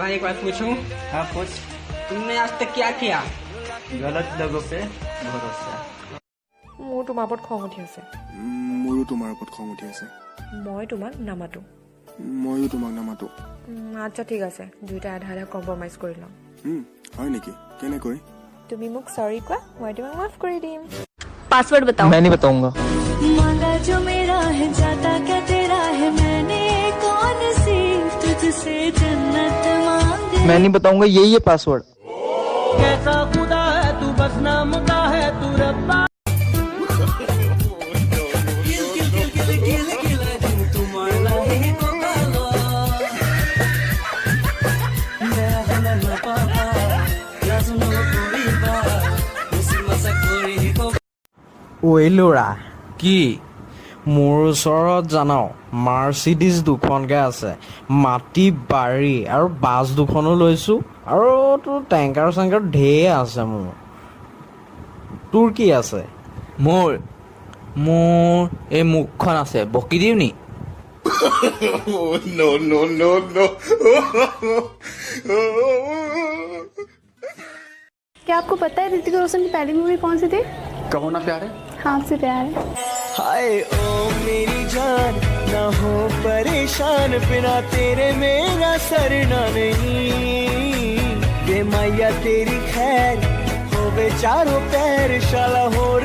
मैं एक बात पूछूं? हाँ पूछ। तुमने आज तक क्या किया? गलत लोगों पे भरोसा। মোৰ তোমাৰ ওপৰত খং উঠি আছে। মোৰো তোমাৰ ওপৰত খং উঠি আছে। মই তোমাক নামাতো। ময়ো তোমাক নামাতো। আচ্ছা ঠিক আছে, দুইটা আধা আধা কম্প্ৰমাইজ কৰি লওঁ। হয় নেকি? কেনেকৈ? তুমি মোক সৰি কোৱা, মই তোমাক মাফ কৰি দিম। पासवर्ड बताओ। मैं नहीं बताऊंगा। मांगा जो मेरा है जाता क्या तेरा है, मैंने कौन सी तुझसे जन्नत मांगे। मैं नहीं बताऊंगा, यही है पासवर्ड। कैसा खुदा है तू, बस नाम का है तू रब्बा। ঐ ল'ৰা কি মোৰ ওচৰত জান মাৰ্চিডিজ দুখনকৈ আছে, মাটি বাৰী আৰু বাছ দুখনো লৈছোঁ, আৰু তোৰ টেংকাৰ চেংকাৰ ঢেৰ আছে। তোৰ কি আছে? মোৰ এই মুখখন আছে, বকি দিওঁ নি? क्या आपको पता है ऋतिक रोशन की पहली मूवी कौन सी थी? कहो ना प्यारे। हाँ आपसे प्यार है। हाय ओ मेरी जान, ना हो परेशान, बिना तेरे मेरा सरना नहीं। ये मैया तेरी खैर हो चारों पैर शाला होर